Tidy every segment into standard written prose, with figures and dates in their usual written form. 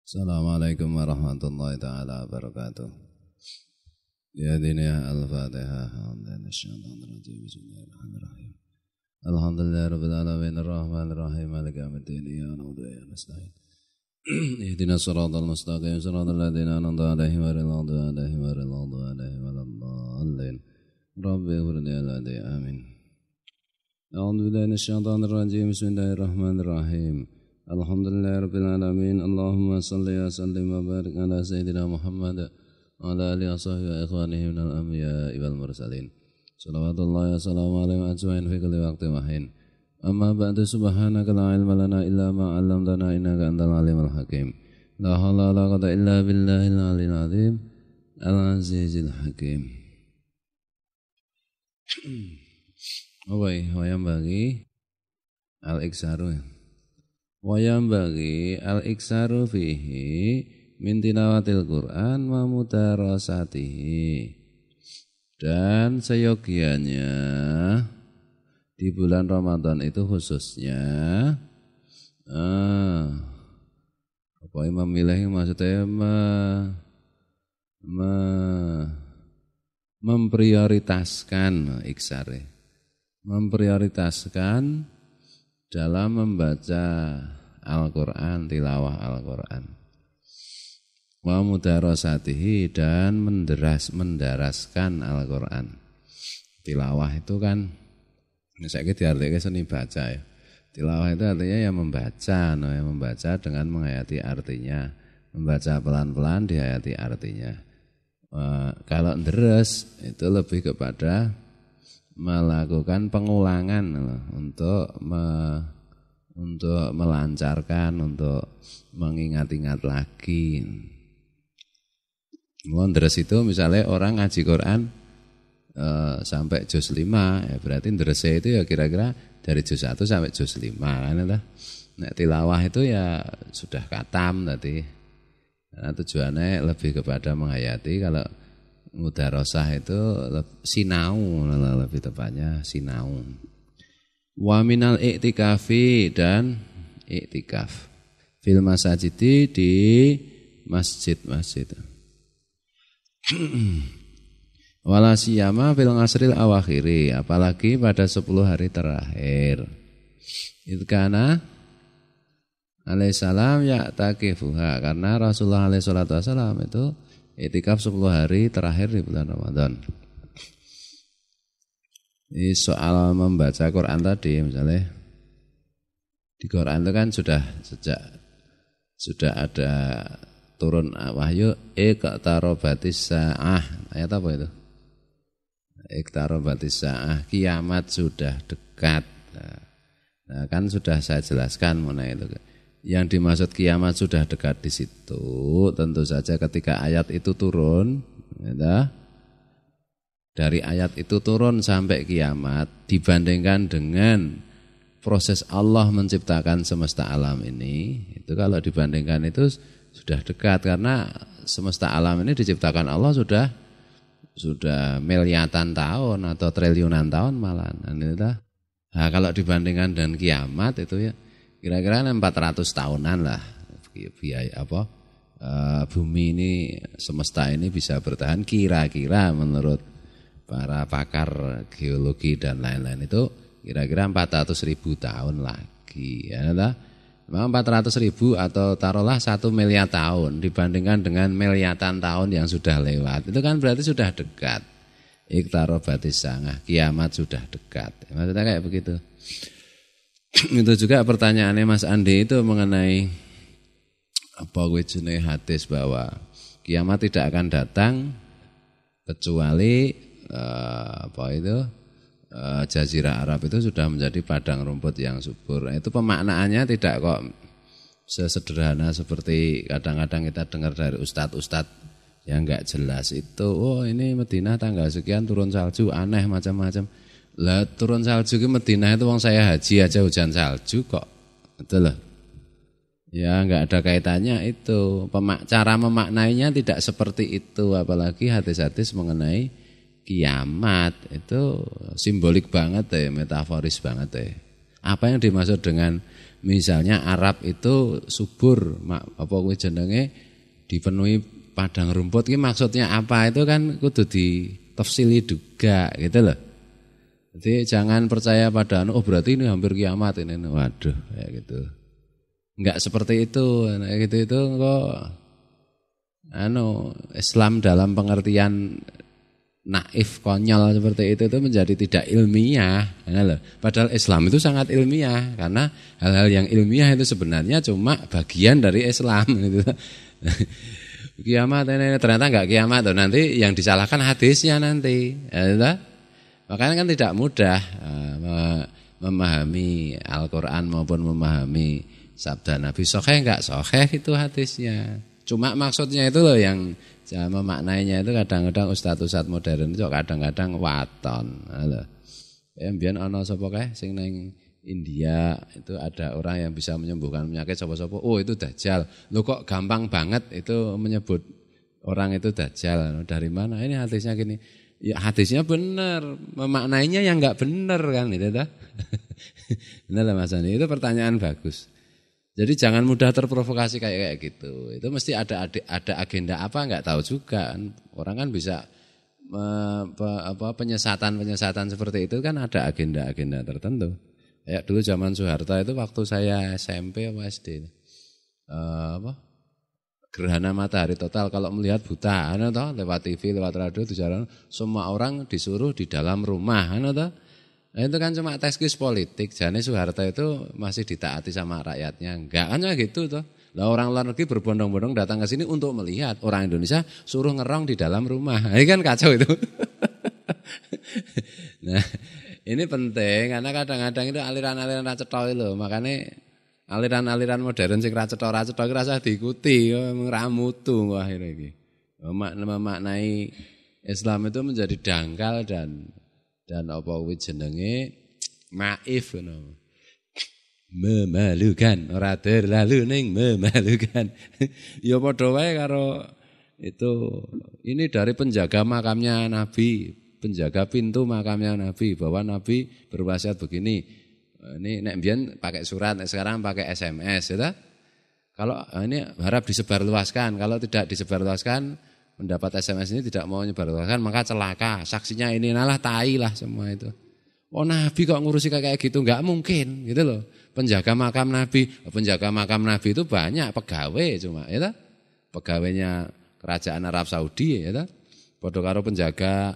Assalamualaikum warahmatullahi taala wabarakatuh. Ya dunia al-Fatihah. Bismillahirrahmanirrahim. Alhamdulillah rabbil alamin arrahmanir rahim maliki yaumiddin iyyaka na'budu wa iyyaka nasta'in. Ihdinas siratal mustaqim siratal ladzina an'amta 'alaihim ghairil maghdubi 'alaihim waladdallin. Rabbi ighfirli wa amin. A'udzu billahi minasyaitonir rajim. Bismillahirrahmanirrahim. Alhamdulillah rabbil alamin. Allahumma salli wa sallim wa barik ala sayyidina Muhammad wa ala alihi wa sahbihi wa ikhwanihi minal anbiya'i wal mursalin. Salawatullahi wa salamu alaihi wa ajma'in fi kulli waqtin wa hin. Amma ba'du, subhanaka la ilma lana illa ma 'allamtana innaka antal alimul hakim. La haula wa la quwwata illa billahil aliyyil azim al-azizil hakim. Wayam bagi al-iksaru. Wayam bagi al-iksaru fihi min tilawatil Qur'an wa mudarasatihi. Dan seyogianya di bulan Ramadan itu khususnya apa yang memilih maksudnya memprioritaskan iksare, memprioritaskan dalam membaca Al-Quran, tilawah Al-Quran, wa mudarasatihi, dan mendaraskan Al-Quran. Tilawah itu kan saya diartikan seni baca ya. Tilawah itu artinya yang membaca, yang membaca dengan menghayati artinya, membaca pelan-pelan dihayati artinya. Kalau deres itu lebih kepada melakukan pengulangan untuk melancarkan, untuk mengingat-ingat lagi. Deres itu misalnya orang ngaji Quran sampai juz 5, ya berarti deres itu ya kira-kira dari juz 1 sampai juz 5 kan itu. Nek tilawah itu ya sudah khatam tadi. Karena tujuannya lebih kepada menghayati. Kalau mudarosah itu sinau, lebih tepatnya sinau. Wa minal i'tikafi, dan i'tikaf fil masajidi, di masjid-masjid. Wala siyama fil ngasril awakhiri, apalagi pada 10 hari terakhir. Idkana alaihissalam ya'takifuha, karena Rasulullah alaihissalam itu i'tikaf 10 hari terakhir di bulan Ramadan. Ini soal membaca Quran tadi, misalnya di Quran itu kan sudah ada turun wahyu iqtarobatis sa'ah. Ayat apa itu? Iqtarobatis sa'ah, kiamat sudah dekat. Nah, kan sudah saya jelaskan mengenai itu. Yang dimaksud kiamat sudah dekat di situ, tentu saja ketika ayat itu turun, ya, dari ayat itu turun sampai kiamat, dibandingkan dengan proses Allah menciptakan semesta alam ini, itu kalau dibandingkan itu sudah dekat, karena semesta alam ini diciptakan Allah sudah miliatan tahun atau triliunan tahun malah. Nah, kalau dibandingkan dengan kiamat itu ya kira-kira 400 tahunan lah biaya bumi ini, semesta ini bisa bertahan kira-kira menurut para pakar geologi dan lain-lain itu kira-kira 400.000 tahun lagi ya. Memang 400.000 atau taruhlah 1 miliar tahun dibandingkan dengan miliatan tahun yang sudah lewat, itu kan berarti sudah dekat. Iqtarobatis sa'ah, kiamat sudah dekat. Maksudnya kayak begitu. Itu juga pertanyaannya Mas Andi itu mengenai apa wujudnya hadis bahwa kiamat tidak akan datang kecuali Jazirah Arab itu sudah menjadi padang rumput yang subur. Itu pemaknaannya tidak kok sesederhana seperti kadang-kadang kita dengar dari ustadz-ustadz yang enggak jelas itu. Oh, ini Madinah tanggal sekian turun salju, aneh macam-macam. Lah turun salju ke Madinah itu wong saya haji aja hujan salju kok. Betul loh. Ya enggak ada kaitannya itu. Cara memaknainya tidak seperti itu, apalagi hadis-hadis mengenai kiamat itu simbolik banget ya, metaforis banget ya. Apa yang dimaksud dengan misalnya Arab itu subur, apa kuwi jenenge dipenuhi padang rumput, ini maksudnya apa? Itu kan kudu ditafsili juga gitu loh. Jadi jangan percaya pada oh berarti ini hampir kiamat ini. Waduh, kayak gitu. Enggak seperti itu. Kayak gitu itu kok Islam dalam pengertian naif, konyol seperti itu menjadi tidak ilmiah. Padahal Islam itu sangat ilmiah karena hal-hal yang ilmiah itu sebenarnya cuma bagian dari Islam gitu. Kiamat ini ternyata enggak kiamat tuh, nanti yang disalahkan hadisnya nanti. Ya, makanya kan tidak mudah memahami Al-Qur'an maupun memahami sabda Nabi. Sahih enggak sahih itu hadisnya. Cuma maksudnya itu loh yang memaknainya itu kadang-kadang ustaz-ustaz modern itu kadang-kadang waton. Ya mbiyen ana sapa kae sing nang India itu ada orang yang bisa menyembuhkan penyakit sapa-sapa. Oh itu dajjal. Loh kok gampang banget itu menyebut orang itu dajjal. Dari mana? Ini hadisnya gini. Ya hadisnya benar, memaknainya yang enggak benar kan itu ta. Benar Mas Ani, itu pertanyaan bagus. Jadi jangan mudah terprovokasi kayak gitu. Itu mesti ada agenda apa enggak tahu juga. Orang kan bisa penyesatan seperti itu kan ada agenda-agenda tertentu. Kayak dulu zaman Soeharto itu waktu saya SMP atau SD. Gerhana matahari total kalau melihat buta, lewat TV, lewat radio dijalan semua orang disuruh di dalam rumah, Nah, itu kan cuma teskis politik. Jane Soeharto itu masih ditaati sama rakyatnya. Enggak kan gitu toh. Lah orang luar negeri berbondong-bondong datang ke sini untuk melihat, orang Indonesia suruh ngerong di dalam rumah. Ini kan kacau itu. Nah, ini penting karena kadang-kadang itu aliran-aliran ra cetha lho. Makanya aliran-aliran modern sing ra cetha iki rasa diikuti, ngramutu akhirnya iki. Memaknai Islam itu menjadi dangkal dan apa kuwi jenenge maif ngono. Memalukan, ora terlalu ning memalukan. Ya padha wae karo itu. Ini dari penjaga makamnya Nabi, penjaga pintu makamnya Nabi, bahwa Nabi berwasiat begini. Ini nek mbiyen pakai surat, sekarang pakai SMS ya. Kalau ini harap disebarluaskan, kalau tidak disebarluaskan mendapat SMS ini tidak mau nyebarluaskan maka celaka. Saksinya ini nalah tai lah semua itu. Oh Nabi kok ngurusi kayak gitu, enggak mungkin gitu loh. Penjaga makam Nabi itu banyak pegawai cuma ya. Pegawainya kerajaan Arab Saudi ya. Padha karo penjaga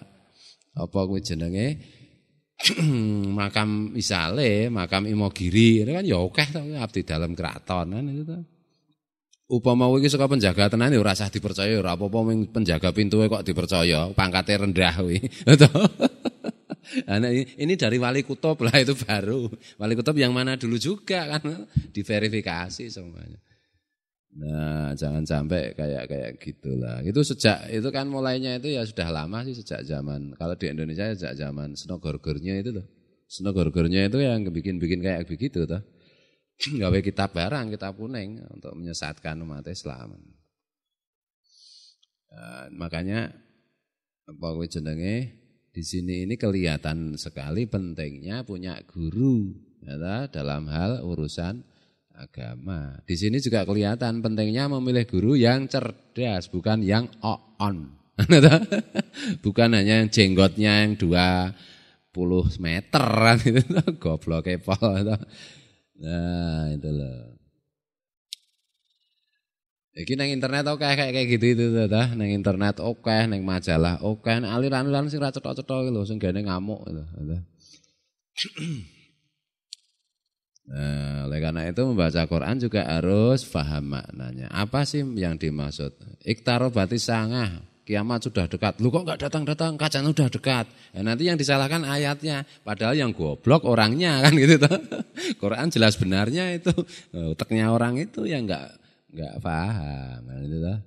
apa kuwi jenenge makam misale, makam Imogiri itu kan ya akeh to abdi dalam keraton kan itu to. Upama iki saka penjaga tenan ya ora usah dipercaya, ora apa-apa penjaga pintuwe kok dipercaya, pangkate rendah kuwi. Nah, ini dari wali kutub lah itu baru. Wali kutub yang mana dulu juga kan diverifikasi semuanya. Nah, jangan sampai kayak gitulah. Itu kan mulainya itu ya sudah lama sih sejak zaman kalau di Indonesia sejak zaman Snogorgornya itu loh. Snogorgornya itu yang bikin kayak begitu toh. Gawe kitab barang, kitab kuning untuk menyesatkan umat Islam. Makanya apa kuwi jenenge di sini ini kelihatan sekali pentingnya punya guru ya, dalam hal urusan agama. Di sini juga kelihatan pentingnya memilih guru yang cerdas, bukan yang on. Bukan hanya yang jenggotnya yang 20 meter kan itu goblok kepol. Nah, itu loh. Iki nang internet oke kayak gitu itu ta, nang internet oke, nang majalah oke, aliran-aliran sing ra cetha-cetha lho sing gene ngamuk lho. Nah, oleh karena itu membaca Quran juga harus paham maknanya. Apa sih yang dimaksud? Iktarobati sangah, kiamat sudah dekat. Lu kok enggak datang-datang? Kacan sudah dekat. Nah, nanti yang disalahkan ayatnya, padahal yang goblok orangnya kan gitu toh. Quran jelas benarnya itu. Otaknya orang itu yang enggak paham kan gitu toh.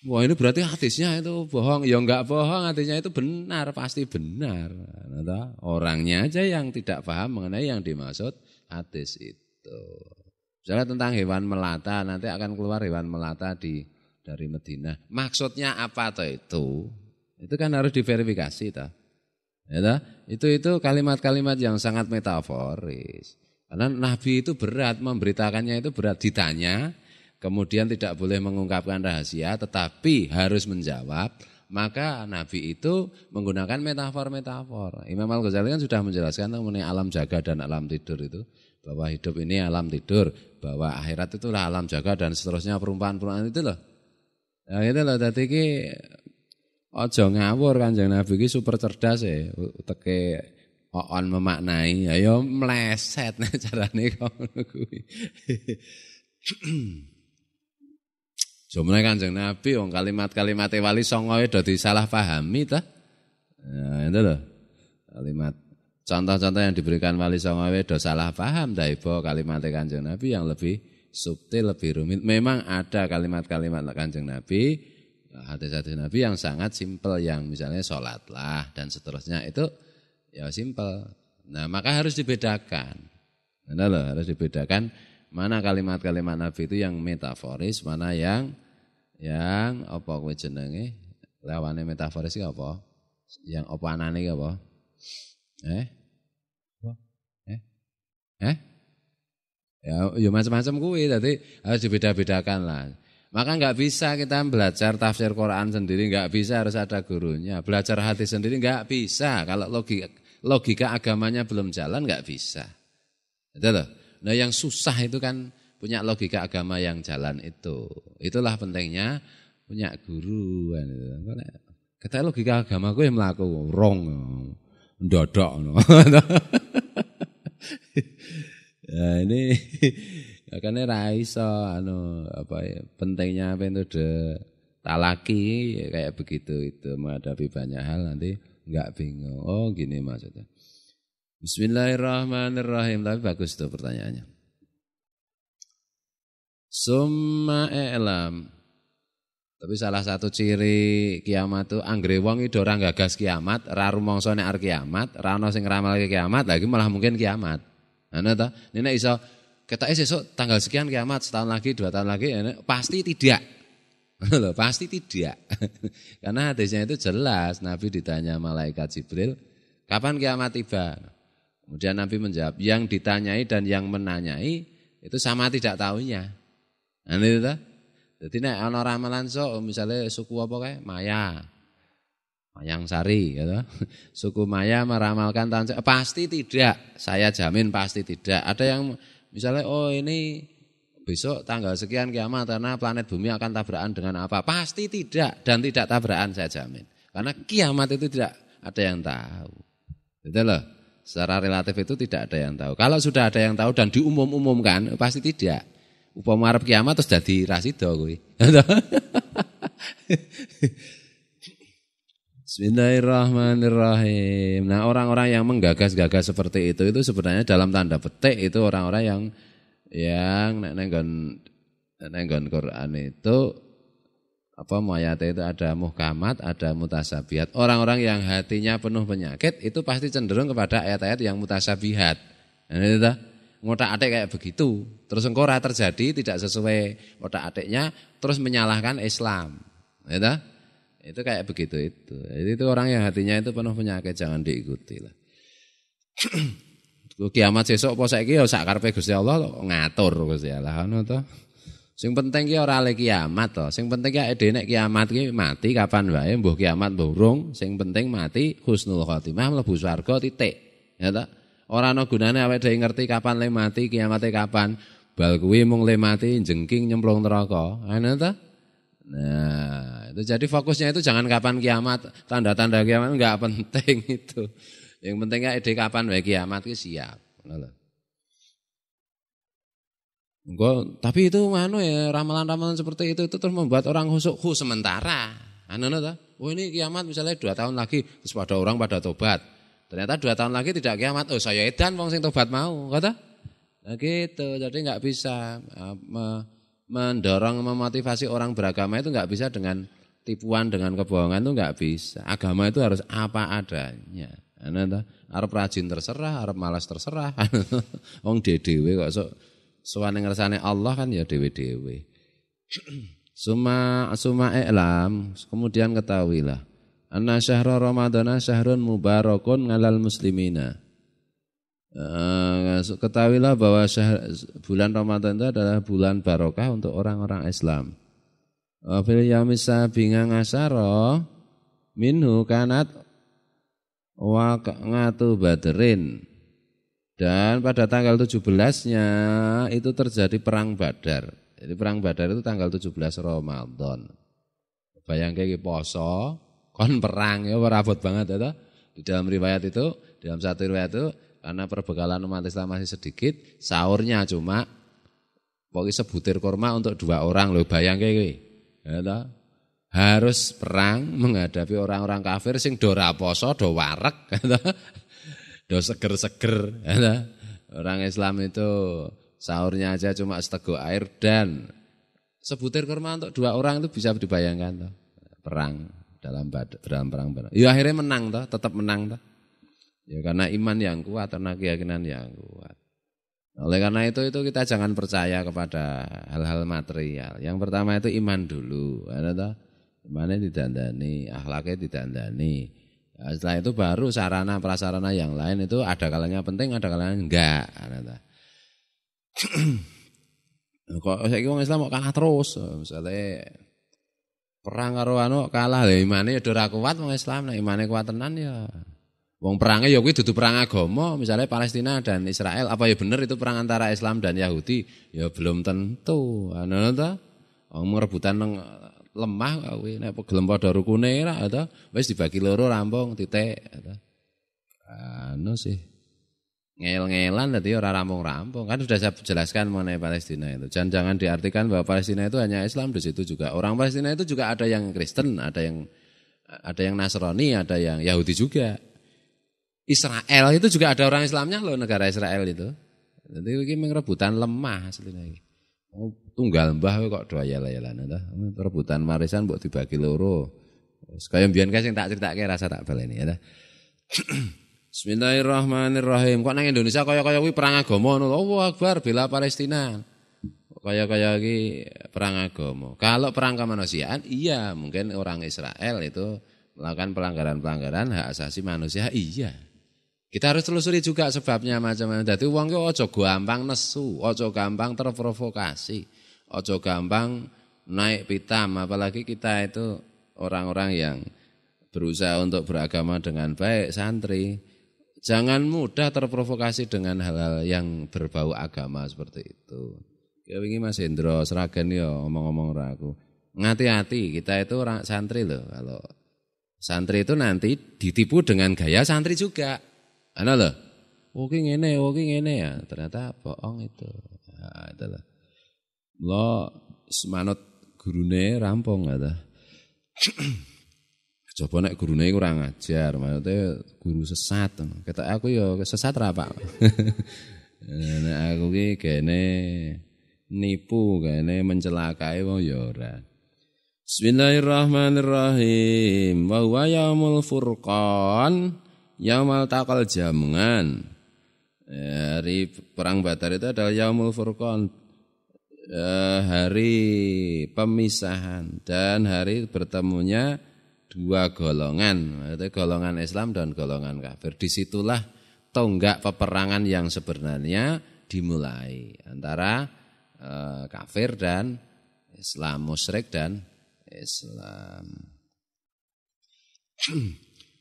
Wah, ini berarti hadisnya itu bohong. Ya enggak bohong, hadisnya itu benar, pasti benar. Nah, orangnya aja yang tidak paham mengenai yang dimaksud hadis itu. Misalnya tentang hewan melata, nanti akan keluar hewan melata dari Madinah. Maksudnya apa toh itu? Itu kan harus diverifikasi toh. Ya, itu kalimat-kalimat yang sangat metaforis. Karena Nabi itu berat, memberitakannya itu berat, ditanya, kemudian tidak boleh mengungkapkan rahasia, tetapi harus menjawab. Maka Nabi itu menggunakan metafor-metafor. Imam Al-Ghazali kan sudah menjelaskan mengenai alam jaga dan alam tidur itu. Bahwa hidup ini alam tidur, bahwa akhirat itulah alam jaga dan seterusnya perumpamaan-perumpamaan itu loh. Ya itu loh, tadi ki ojo ngawur Kanjeng Nabi ki super cerdas ya. Uteke on memaknai, ayo meleset nih carane ngono kuwi. Jumlah Kanjeng Nabi wong kalimat-kalimat wali songo do disalahpahami ta. Nah, itu loh. Kalimat contoh-contoh yang diberikan wali songo do salah paham ta ibu kalimat Kanjeng Nabi yang lebih subtil, lebih rumit. Memang ada kalimat-kalimat Kanjeng Nabi, hadis-hadis Nabi yang sangat simpel, yang misalnya sholatlah dan seterusnya itu ya simpel. Nah, maka harus dibedakan. Nah, loh, harus dibedakan mana kalimat-kalimat Nabi itu yang metaforis, mana yang apa kowe jenenge? Lawane metaforis iki apa? Yang apa anane iki apa? Ya macam-macam kuwi, jadi harus dibeda-bedakan lah. Maka enggak bisa kita belajar tafsir Quran sendiri, enggak bisa, harus ada gurunya. Belajar hadis sendiri enggak bisa, kalau logika agamanya belum jalan enggak bisa. Betul loh. Nah yang susah itu kan punya logika agama yang jalan itu. Itulah pentingnya punya guru. Kata logika agama gue yang melaku rong, ndodok. Ya ini makanya raiso pentingnya metode talaki kayak begitu itu menghadapi banyak hal nanti enggak bingung. Oh gini maksudnya. Bismillahirrahmanirrahim. Tapi bagus tuh pertanyaannya. Summa i'lam. Tapi salah satu ciri kiamat itu anggere wong iki ora gagas kiamat, ora rumangsa nek arep kiamat, ora ana sing ngeramalke kiamat, lagi malah mungkin kiamat. Ana ta? Nek iso ketoke sesuk tanggal sekian kiamat, setahun lagi, 2 tahun lagi, pasti tidak. Loh, pasti tidak. Karena hadisnya itu jelas, Nabi ditanya malaikat Jibril, kapan kiamat tiba? Kemudian Nabi menjawab, yang ditanyai dan yang menanyai itu sama tidak tahunya. Nah itu ta? Jadi nek ana ramalan sok misalnya suku apa kae? Maya. Mayang Sari gitu. Suku Maya meramalkan tahun pasti tidak. Saya jamin pasti tidak. Ada yang misalnya oh ini besok tanggal sekian kiamat karena planet bumi akan tabrakan dengan apa? Pasti tidak dan tidak tabrakan saya jamin. Karena kiamat itu tidak ada yang tahu. Gitu loh. Secara relatif itu tidak ada yang tahu. Kalau sudah ada yang tahu dan diumum-umumkan, pasti tidak. Upama arep kiamat terus dadi rasido kuwi. Bismillahirrahmanirrahim. Nah, orang-orang yang menggagas-gagas seperti itu sebenarnya dalam tanda petik itu orang-orang yang nenggon Quran itu ayat itu ada muhkamat, ada mutasabihat. Orang-orang yang hatinya penuh penyakit itu pasti cenderung kepada ayat-ayat yang mutasabihat. Nah, itu ngotak-atik kayak begitu. Terus engko ora terjadi tidak sesuai ngotak-atiknya terus menyalahkan Islam. Gitu? Itu kayak begitu itu. Jadi itu orang yang hatinya itu penuh penyakit, jangan diikuti lah. Kiamat sesuk apa saiki ya sak karepe Gusti Allah ngatur Gusti Allah ngono to. Sing penting ki ora le kiamat to. Sing penting ki dene kiamat ki mati kapan wae, mbuh kiamat mbuh urung, sing penting mati husnul khotimah mlebu swarga titik. Ya ta? Ora ana gunane awake dhewe ngerti kapan le mati, kiamate kapan. Bal kuwi mung le mati jengking nyemplung neraka. Ana ta? Nah, itu jadi fokusnya itu jangan kapan kiamat, tanda-tanda kiamat enggak penting itu. Yang penting kapan wae kiamat ki siap. Ngono. Tapi itu ya ramalan-ramalan seperti itu terus membuat orang khusyuk sementara. Oh ini kiamat misalnya 2 tahun lagi terus pada orang pada tobat. Ternyata 2 tahun lagi tidak kiamat. Oh saya edan wong sing tobat mau, kata. Nah gitu. Jadi enggak bisa mendorong memotivasi orang beragama itu enggak bisa dengan tipuan, dengan kebohongan itu enggak bisa. Agama itu harus apa adanya. Arep rajin terserah, arep malas terserah. Wong dhewe kok sok sowane ngersane Allah kan ya dhewe-dhewe. Suma i'lam, kemudian ketahuilah Anna syahra Ramadana syahrun mubarakun 'alal muslimina. Ketahuilah bahwa bulan Ramadan itu adalah bulan barokah untuk orang-orang Islam. Fil yaumis sabinga ngasara minhu kanat waqatu badrin. Dan pada tanggal 17-nya itu terjadi perang Badar. Jadi perang Badar itu tanggal 17 Ramadan. Bayangke iki poso kon perang ya ora abot banget ya. Di dalam riwayat itu, dalam satu riwayat itu karena perbekalan umat Islam masih sedikit, sahurnya cuma pokoknya sebutir kurma untuk 2 orang loh, bayangke iki. Ya, harus perang menghadapi orang-orang kafir sing do ra poso, do wareg, ya, do seger-seger. Ya, orang Islam itu sahurnya aja cuma seteguk air dan sebutir kurma untuk 2 orang itu bisa dibayangkan toh. Perang dalam perang. Ya akhirnya menang toh, tetap menang toh. Ya karena iman yang kuat, karena keyakinan yang kuat. Oleh karena itu kita jangan percaya kepada hal-hal material. Yang pertama itu iman dulu. Imannya didandani, akhlaknya didandani. Nah, setelah itu baru sarana prasarana yang lain itu ada kalanya penting, ada kalanya enggak. Kok saiki wong Islam kok kalah terus. Misalnya perang karo kalah lha imane ya ora kuat wong Islam, nek imane kuat tenan ya wong perangnya ya kuwi dudu perang agama, misalnya Palestina dan Israel, apa ya bener itu perang antara Islam dan Yahudi? Ya belum tentu. Ana ta? Wong rebutan lemah kuwi nek gelem padha rukune ra ta, wis dibagi loro rampung titik ta. Anu sih. Ngel-ngelan tadi ora rampung-rampung. Kan sudah saya jelaskan mengenai Palestina itu. Jangan diartikan bahwa Palestina itu hanya Islam, di situ juga orang Palestina itu juga ada yang Kristen, ada yang Nasrani, ada yang Yahudi juga. Israel itu juga ada orang Islamnya loh, negara Israel itu. Jadi ini rebutan lemah aslinya. Tunggal mbah kok doyal-yalan ta. Rebutan warisan mbok dibagi loro. Kaya mbiyen sing tak critake rasa tak baleni ya ta. Bismillahirrahmanirrahim. Kok nang Indonesia kaya-kaya kuwi perang agama ngono. Allahu Akbar bela Palestina. Kaya-kaya iki perang agama. Kalau perang kemanusiaan iya, mungkin orang Israel itu melakukan pelanggaran-pelanggaran hak asasi manusia, iya. Kita harus telusuri juga sebabnya macam-macam. Dadi wong ki aja gampang nesu, aja gampang terprovokasi, aja gampang naik pitam, apalagi kita itu orang-orang yang berusaha untuk beragama dengan baik, santri. Jangan mudah terprovokasi dengan hal-hal yang berbau agama seperti itu. Ya wingi Mas Hendro Sragen ya ngomong-ngomong ora aku. Ngati-hati, kita itu orang santri loh. Kalau santri itu nanti ditipu dengan gaya santri juga. Ana lho. Oke ngene ya. Ternyata bohong itu. Nah, itulah. Lo semanut gurune rampung kata. Coba nek gurune kurang ajar, maksudnya guru sesat. Kata aku ya sesat ra Pak. Nek aku ki kene nipu, kene mencelakai wong ya ora. Bismillahirrahmanirrahim. Wa huwa yaumul furqan. Yaumal taqal jam'an. Hari perang Badar itu adalah Yaumul Furqan, hari pemisahan dan hari bertemunya 2 golongan, yaitu golongan Islam dan golongan kafir. Disitulah tonggak peperangan yang sebenarnya dimulai antara kafir dan Islam, musyrik dan Islam.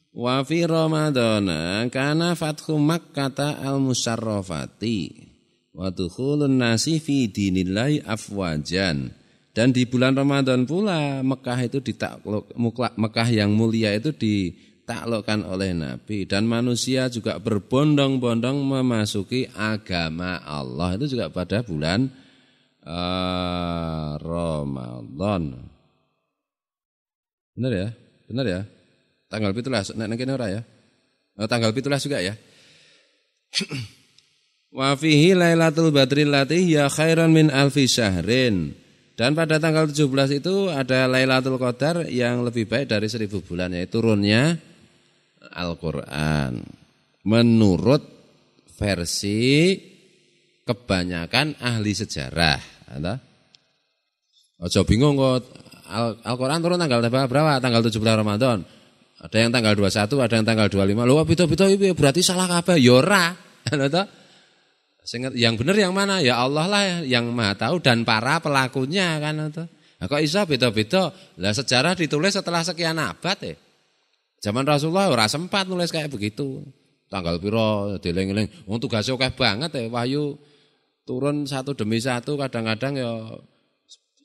Wa fi Ramadana kana fathu Makkah al-musyarrafati wa dukhulun nasi fi dinillahi afwajan. Dan di bulan Ramadan pula Mekah itu ditakluk, Mekah yang mulia itu ditaklukkan oleh Nabi dan manusia juga berbondong-bondong memasuki agama Allah. Itu juga pada bulan Ramadan. Benar ya? Benar ya? Tanggal 17 nek kene ora ya. Tanggal 17 juga ya. Wa fihi Lailatul Badri allati ya khairan min alfi syahrin. Dan pada tanggal 17 itu ada Lailatul Qadar yang lebih baik dari 1000 bulan, yaitu turunnya Al-Qur'an. Menurut versi kebanyakan ahli sejarah, Ojo bingung kok Al-Qur'an turun tanggal berapa? Tanggal 17 Ramadan. Ada yang tanggal 21, ada yang tanggal 25. Lho beda-beda iki berarti salah kabeh. Ya ora. Ngono to. Yang benar yang mana? Ya Allah lah yang Maha tahu dan para pelakunya kan itu. Nah, kok iso beda-beda? Lah sejarah ditulis setelah sekian abad ya. Zaman Rasulullah ora sempat nulis kayak begitu. Tanggal piro dieling-eling. Wong tugase akeh banget ya wahyu turun satu demi satu kadang-kadang ya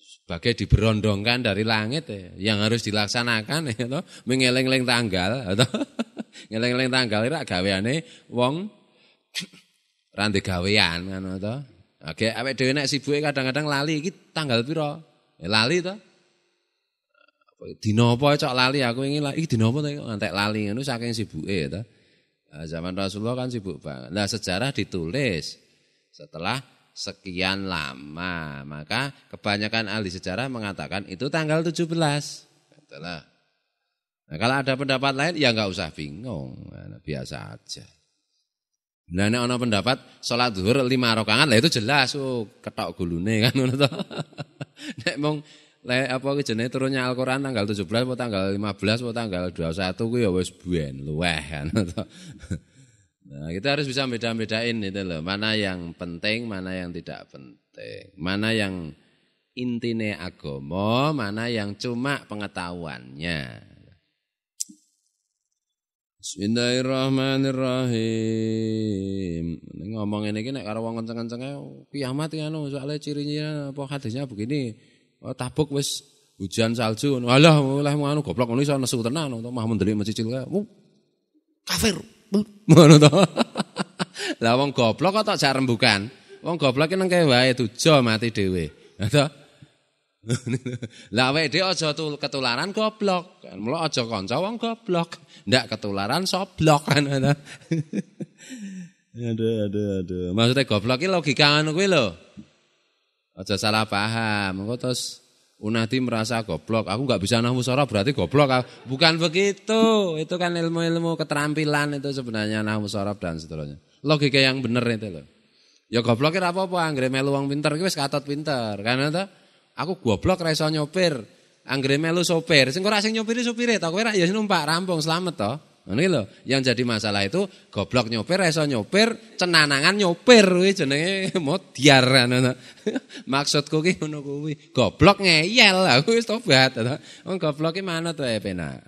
sebagai diberondongkan dari langit ya. Yang harus dilaksanakan ya toh mengeling-eling tanggal atau ngeling-eling tanggal ora gaweane wong randi gawean ngono to. Oke, awake dhewe nek sibuke kadang-kadang lali iki tanggal pira? Ya lali to. Dina apa cok lali aku ingin iki dina apa to ngantek lali ngono saking sibuke to. Nah, zaman Rasulullah kan sibuk banget. Nah, sejarah ditulis setelah sekian lama. Maka kebanyakan ahli sejarah mengatakan itu tanggal 17. Itulah. Nah, kalau ada pendapat lain ya enggak usah bingung. Nah, biasa aja. Nah nek ana pendapat salat zuhur 5 rakaat lah itu jelas ketok gulune kan ngono to. Nek mong apa ki jenenge turunnya Al-Qur'an tanggal 17 atau tanggal 15 atau tanggal 21 kuwi ya wis buen luweh kan to. Nah, kita harus bisa beda-bedain itu loh, mana yang penting, mana yang tidak penting. Mana yang intine agama, mana yang cuma pengetahuannya. Bismillahirrahmanirrahim. Ngomong ini nek karo wong kenceng-kencenge kiamat iki anu soalnya cirinya apa hadisnya begini. Oh, Tabuk wis hujan salju. Alah oleh anu goblok ngono iso nesu tenan to mah mendelik mencicil kae. Kafir. Ngono to. Lah wong goblok kok tak jak rembukan. Wong goblok ki nang kae wae tujo mati dhewe. To. Lah awake dhewe aja ketularan goblok. Mula aja kanca wong goblok. Ndak ketularan soblok kan. Aduh. Maksudnya goblok ki logika ngono kuwi lho. Aja salah paham. Engko terus Unadi merasa goblok. Aku enggak bisa nahwu sorof berarti goblok. Bukan begitu. Itu kan ilmu-ilmu keterampilan itu sebenarnya nahwu sorof dan seterusnya. Logika yang bener itu lho. Ya goblok ki ora apa-apa, anggere melu wong pinter ki wis katut pinter. Kan to? Aku goblok ra iso nyopir. Anggere melu sopir. Sing ora sing nyopiri sopire to, kowe ra ya numpak rampung slamet to. Ngono iki lho. Yang jadi masalah itu goblok nyopir ra iso nyopir, cenanangan nyopir kuwi jenenge modiar ngono. Maksudku ki ngono kuwi. Goblok ngeyel aku wis tobat to. Wong goblok ki manut wae penak.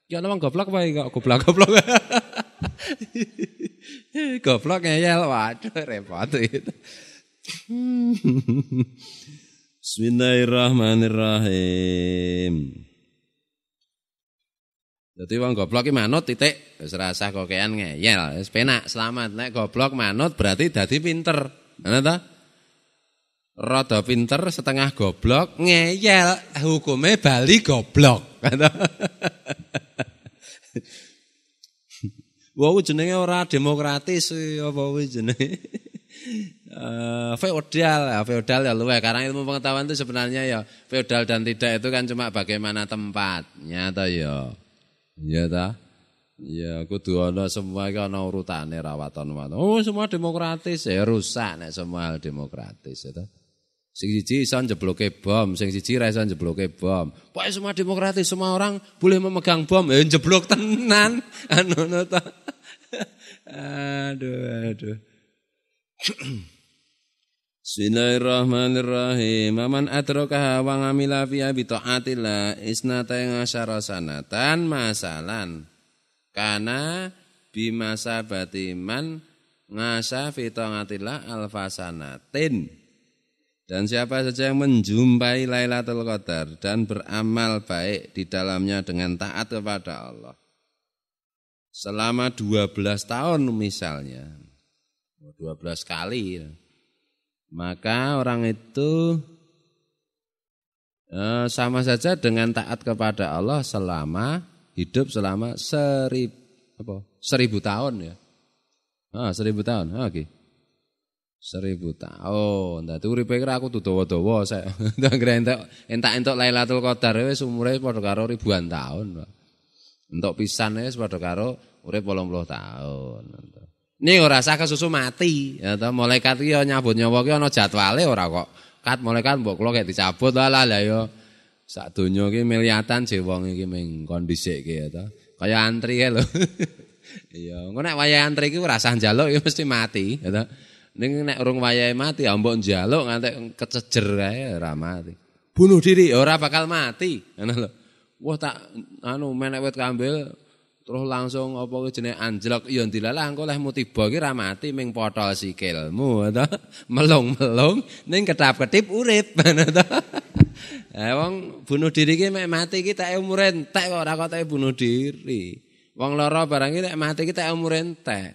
Ya ana wong goblok wae kok goblok-goblok. Goblok ngeyel waduh repot itu. Bismillahirrahmanirrahim. Dadi wong goblok ki manut titik wis rasah kokean ngeyel, wis penak selamat. Nek goblok manut berarti dadi pinter. Ngono ta? Rada pinter setengah goblok ngeyel, hukume bali goblok. Wah jenenge ora demokratis apa kuwi jenenge? Feodal ya luweh karena ilmu pengetahuan itu sebenarnya ya feodal dan tidak itu kan cuma bagaimana tempatnya ta ya. Iya ta? Ya kudu ana semua iki ana urutane rawatan-rawatan. Oh semua demokratis ya rusak nek semua hal demokratis ya ta. Sing siji iso njebloke bom, sing siji ra iso njebloke bom. Pokoke semua demokratis, semua orang boleh memegang bom, ya njeblok tenan. Anu ta. Aduh. Bismillahirrahmanirrahim. Man adraka wa ngamila fi bi taatillah isnata asyara sanatan masalan. Kana bimasa batiman ngasa fi taatillah alfasanatin. Dan siapa saja yang menjumpai Lailatul Qadar dan beramal baik di dalamnya dengan taat kepada Allah selama 12 tahun misalnya, 12 kali, maka orang itu sama saja dengan taat kepada Allah selama hidup selama 1000 tahun ya. 1000 tahun. Oke. 1000 tahun. Dadi uripe aku dawa-dawa sek. Entak-entuk Lailatul Qadar wis umure padha karo ribuan tahun, Pak. Entuk pisan wis padha karo urip 80 tahun. Ning ora usah kesusu mati, ya to malaikat iki nyabut nyawa ki ana jadwale ora kok. Kat malaikat mbok kula kek dicabut lah ya sak donya iki miliatan je wong iki ming kon dhisike ya to. Kaya antri ya lho. Iya, engko nek wayahe antri iki ora usah njaluk ya mesti mati, ya toh. Ning nek urung wayahe mati ya mbok njaluk nganti kecejer kae ora mati. Bunuh diri ya ora bakal mati, ngono lho. Wah tak menek wit kambil terus langsung apa jenenge anjlok ya dilalah engko leh mutiba ki ra mati ming potol sikilmu, ya toh. Melung-melung ning ketap-ketip urip, ngono toh. Wong bunuh diri ki mek mati ki tak umure entek kok ora kok tak bunuh diri. Wong lara barang ki nek mati ki tak umure entek.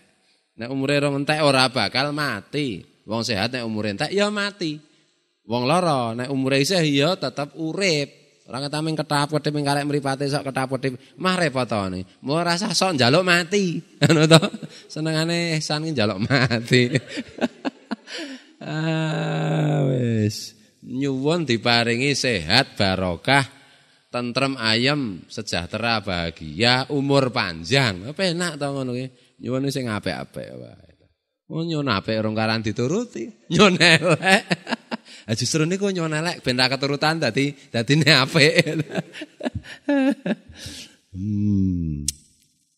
Nek umure rong entek ora bakal mati. Wong sehat nek umure entek ya mati. Wong lara nek umure isih ya tetep urip. Ora ketaming ketap-ketip ning karek mripate sok ketap-ketip mah repotane. Mau rasa sok njaluk mati. Ngono to. Senengane ihsan ki njaluk mati. Wis. Nyuwun diparingi sehat, barokah, tentrem ayem, sejahtera, bahagia, umur panjang. Penak to ngono ki. Nyuwun sing apik-apik wae. Oh nyuwun apik rong karan dituruti. Nyuwun elek. Justru niku nyuwun elek ben ra keturutan dadine apik.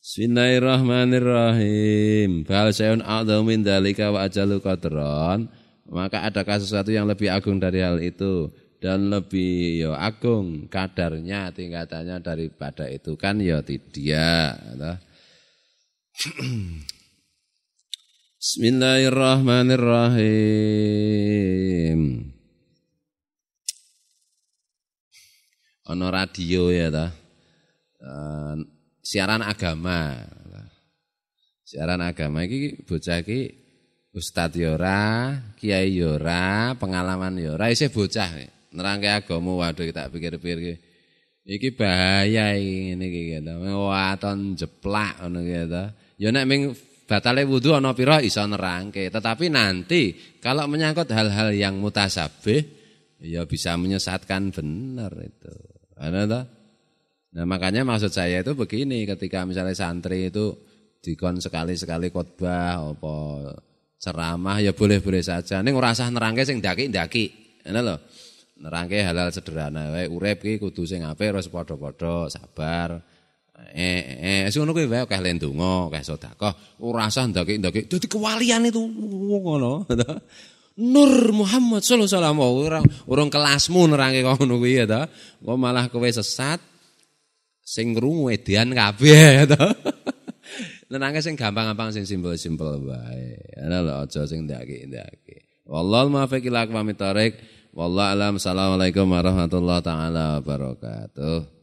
Bismillahirrahmanirrahim. Bal sayun a'dhamu min dzalika wa ajalu qadran. Maka adakah sesuatu yang lebih agung dari hal itu dan lebih agung kadarnya tingkatannya daripada itu kan ya tidak. Bismillahirrahmanirrahim. Ono radio ya ta. Siaran agama. Siaran agama iki bocah iki Ustadz yora, kiai yora, pengalaman yora, isih bocah nerangke agama. Waduh tak pikir-pikir iki bahaya ini gitu. Waton jeplak ngono gitu. Ya nek ming batale wudu ana pira iso nerangke, tetapi nanti kalau menyangkut hal-hal yang mutasabih ya bisa menyesatkan benar itu. Ana toh? Nah, makanya maksud saya itu begini, ketika misalnya santri itu dikon sekali-sekali khotbah apa ceramah ya boleh-boleh saja. Ning ora usah nerangke sing ndaki-ndaki. Ngono lho. Nerangke hal-hal sederhana wae. Urip ki kudu sing apik terus padha-padha sabar. Ngono kuwi wae akeh lendonga, akeh sedekah. Ora usah ndaki-ndaki. Dadi kewalian itu ngono. Nur Muhammad sallallahu alaihi wasallam urung kelasmu nerangke ngono kuwi ya ta. Kok malah kowe sesat sing krungu edan kabeh ya ta. Nenangke sing gampang-gampang sing simpel-simpel wae. Ana lho aja sing ndaki-ndaki. Wallahu muwaffiq ila aqwamit thoriq. Wallahu alam. Assalamualaikum warahmatullahi taala wabarakatuh.